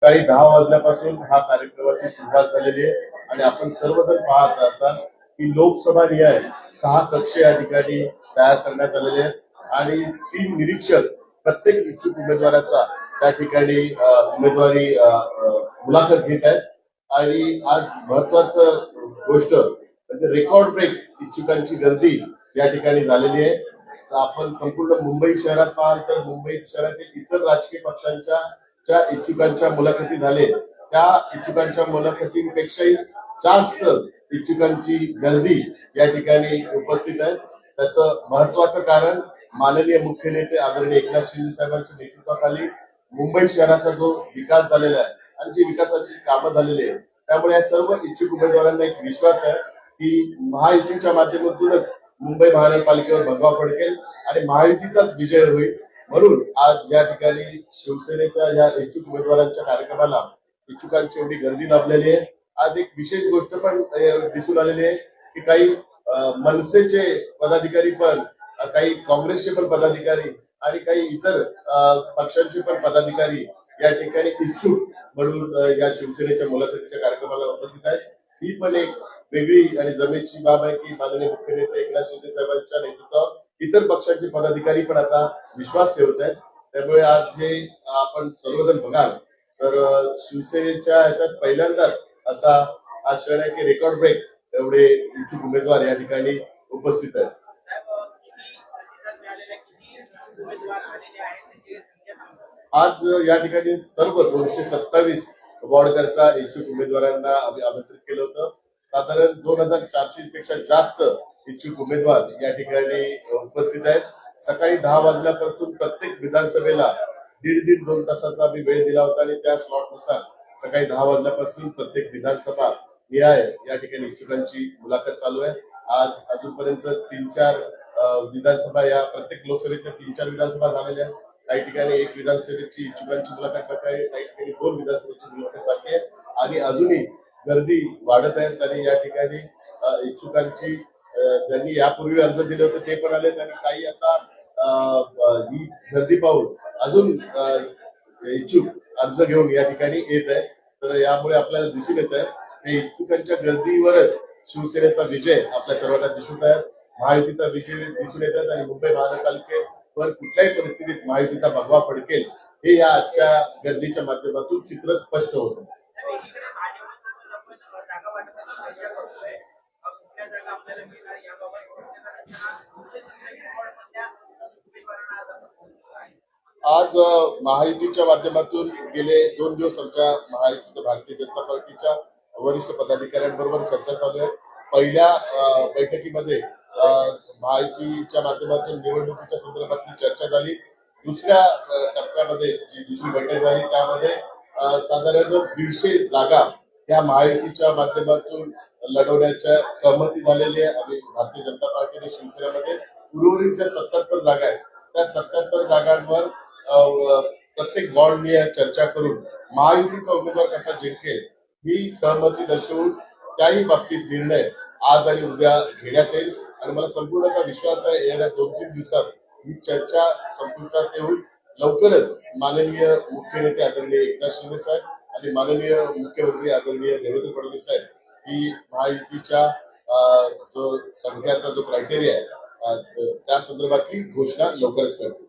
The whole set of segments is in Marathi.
सकाळी 10 वाजल्यापासून हा कार्यक्रमाची सुरुवात झालेली आहे आणि आपण सर्वजण पाहत असाल की लोकसभा निहाय 6 कक्ष या ठिकाणी तयार करण्यात आलेले आहेत आणि 3 निरीक्षक प्रत्येक इच्छुक उमेदवाराचा त्या ठिकाणी उमेदवारी मुलाखत घेत आहेत आणि आज महत्वाचं गोष्ट म्हणजे रेकॉर्ड ब्रेक इच्छुकांची गर्दी या ठिकाणी झालेली आहे. आपण संपूर्ण मुंबई शहरात पाहाल तर मुंबई शहरातील इतर राजकीय पक्षांच्या ज्या इच्छुकांच्या मुलाखती झाले त्या इच्छुकांच्या मुलाखतींपेक्षाही जास्त इच्छुकांची गर्दी या ठिकाणी उपस्थित आहे. त्याचं महत्वाचं कारण माननीय मुख्य नेते आदरणीय एकनाथ शिंदे साहेबांच्या नेतृत्वाखाली मुंबई शहराचा जो विकास झालेला आहे आणि जी विकासाची कामं झालेली आहे त्यामुळे या सर्व इच्छुक उमेदवारांना एक विश्वास आहे की महायुतीच्या माध्यमातूनच मुंबई महानगरपालिकेवर भगवा फडकेल आणि महायुतीचाच विजय होईल. म्हणून आज या ठिकाणी शिवसेनेच्या या इच्छुक उमेदवारांच्या कार्यक्रमाला इच्छुकांची एवढी गर्दी लाभलेली आहे. आज एक विशेष गोष्ट पण दिसून आलेली आहे की काही मनसेचे पदाधिकारी पण काही काँग्रेसचे पण पदाधिकारी आणि काही इतर पक्षांचे पण पदाधिकारी या ठिकाणी इच्छुक म्हणून या शिवसेनेच्या मुलाखतीच्या कार्यक्रमाला उपस्थित आहेत. ही पण एक वेगळी आणि जमेची बाब आहे की माननीय मुख्य नेते एकनाथ शिंदे साहेबांच्या नेतृत्वावर इतर पक्षांचे पदाधिकारी पण आता विश्वास ठेवत आहेत. त्यामुळे आज हे आपण सर्वजण बघाल तर शिवसेनेच्या ह्याच्यात पहिल्यांदाच असा हा क्षण आहे की रेकॉर्ड ब्रेक एवढे इच्छुक उमेदवार या ठिकाणी उपस्थित आहेत. आज या ठिकाणी सर्व 227 वॉर्ड करता इच्छुक उमेदवारांना आम्ही आमंत्रित केलं होतं. साधारण 2400 पेक्षा जास्त इच्छुक उमेदवार या ठिकाणी उपस्थित आहेत. सकाळी 10 वाजल्यापासून प्रत्येक विधानसभेला दीड 2 तासाचा आम्ही वेळ दिला होता आणि त्या स्लॉटनुसार सकाळी 10 वाजल्यापासून प्रत्येक विधानसभा निहाय या ठिकाणी इच्छुकांची मुलाखत चालू आहे. आज अजूनपर्यंत 3-4 विधानसभा या प्रत्येक लोकसभेच्या 3-4 विधानसभा झालेल्या आहेत. काही ठिकाणी एक विधानसभेची इच्छुकांची मुलाखत बाकी आहे, काही ठिकाणी 2 विधानसभेची मुलाखत बाकी आहे आणि अजूनही गर्दी वाढत आहेत आणि या ठिकाणी इच्छुकांची ज्यांनी यापूर्वी अर्ज दिले होते ते पण आलेत आणि काही आता ही गर्दी पाहून अजून इच्छुक अर्ज घेऊन या ठिकाणी येत आहे. तर यामुळे आपल्याला दिसून येत आहे की इच्छुकांच्या गर्दीवरच शिवसेनेचा विजय आपल्या सर्वांना दिसून आहे, महायुतीचा विजय दिसून येत आहे आणि मुंबई महानगरपालिकेवर कुठल्याही परिस्थितीत महायुतीचा भगवा फडकेल हे या आजच्या गर्दीच्या माध्यमातून चित्र स्पष्ट होत आहे. आज महायुतीच्या माध्यमातून गेले 2 दिवस आमच्या महायुतीच्या भारतीय जनता पार्टीच्या वरिष्ठ पदाधिकाऱ्यांबरोबर चर्चा चालू आहे. पहिल्या बैठकीमध्ये महायुतीच्या माध्यमातून निवडणुकीच्या संदर्भातली चर्चा झाली. दुसऱ्या टप्प्यामध्ये जी दुसरी बैठक झाली त्यामध्ये साधारण 150 जागा या महायुतीच्या माध्यमातून लढवण्याच्या सहमती झालेली आहे. आम्ही भारतीय जनता पार्टी आणि शिवसेनेमध्ये उर्वरित ज्या 77 जागा आहेत त्या 77 जागांवर प्रत्येक वॉर्डनी चर्चा करून महायुतीचा उमेदवार कसा जिंकेल ही सहमती दर्शवून त्याही बाबतीत निर्णय आज आणि उद्या घेण्यात येईल आणि मला संपूर्ण विश्वास आहे येत्या 2-3 दिवसात ही चर्चा संपुष्टात येऊन लवकरच माननीय मुख्य नेते आदरणीय एकनाथ शिंदे साहेब आणि माननीय मुख्यमंत्री आदरणीय देवेंद्र फडणवीस साहेब ही महायुतीच्या जो संख्याचा जो क्रायटेरिया आहे त्या संदर्भातली घोषणा लवकरच करतील.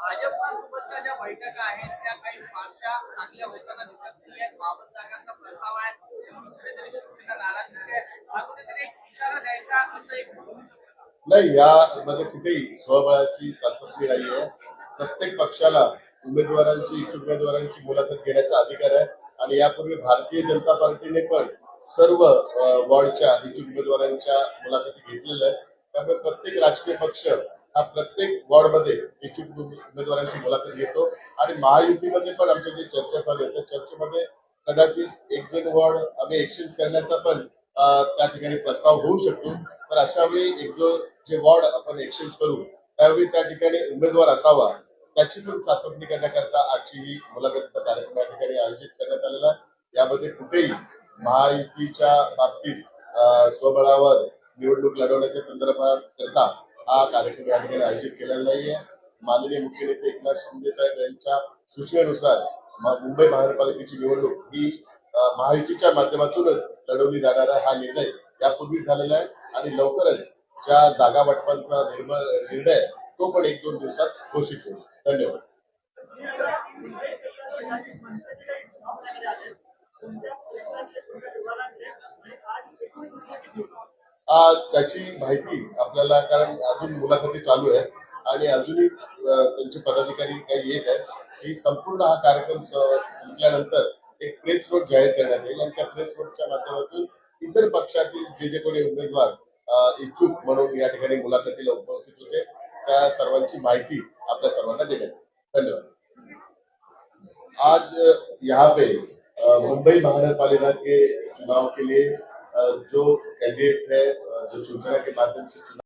भाजपसोबतच्या ज्या बैठका आहेत त्या काही फारशा चांगल्या होताना दिसत नाही आहेत. 52 जागांचा प्रस्ताव आहे त्यामुळे कुठेतरी शिवसेना नाराज दिसते. हा कुठेतरी एक इशारा द्यायचा असं एक होऊ शकतं नाही. यामध्ये कुठेही स्वबळाची चाचपणी नाही आहे. प्रत्येक पक्षाला उमेदवारांची इच्छुक उमेदवारांची मुलाखत घेण्याचा अधिकार आहे आणि यापूर्वी भारतीय जनता पार्टीने पण सर्व वॉर्डच्या इच्छुक उमेदवारांच्या मुलाखती घेतलेल्या आहेत. त्यामुळे प्रत्येक राजकीय पक्ष हा प्रत्येक वॉर्डमध्ये इच्छुक उमेदवारांची मुलाखत घेतो आणि महायुतीमध्ये पण आमच्या जी चर्चा चालू आहे त्या चर्चेमध्ये कदाचित 1-2 वॉर्ड आम्ही एक्सचेंज करण्याचा पण त्या ठिकाणी प्रस्ताव होऊ शकतो. तर अशा वेळी 1-2 जे वॉर्ड आपण एक्सचेंज करू त्यावेळी त्या ठिकाणी उमेदवार असावा त्याची पण चाचपणी करण्याकरता आजची ही मुलाखतीचा कार्यक्रम या ठिकाणी आयोजित करण्यात आलेला आहे. यामध्ये कुठेही महायुतीच्या बाबतीत स्वबळावर निवडणूक लढवण्याच्या संदर्भात करता हा कार्यक्रम या ठिकाणी आयोजित केलेला नाहीये. माननीय मुख्य नेते एकनाथ शिंदे साहेब यांच्या सूचनेनुसार मुंबई महानगरपालिकेची निवडणूक ही महायुतीच्या माध्यमातूनच लढवली जाणार आहे हा निर्णय यापूर्वी झालेला आहे आणि लवकरच ज्या जागा वाटपांचा निर्णय आहे, तो पण 1-2 दिवसात घोषित होईल. धन्यवाद. त्याची माहिती आपल्याला, कारण अजून मुलाखती चालू आहे आणि अजूनही त्यांचे पदाधिकारी काही येत आहेत. ही संपूर्ण हा कार्यक्रम संपल्यानंतर एक प्रेस नोट जाहीर करण्यात येईल आणि त्या प्रेस नोटच्या माध्यमातून इतर पक्षातील जे कोणी उमेदवार इच्छुक म्हणून या ठिकाणी मुलाखतीला उपस्थित होते त्या सर्वांची माहिती आपल्या सर्वांना देण्यात येईल. धन्यवाद. आज यहाँ पे मुंबई महानगर पालिका के चुनाव के लिए जो कैंडिडेट है जो शिवसेना के माध्यम से चुनाव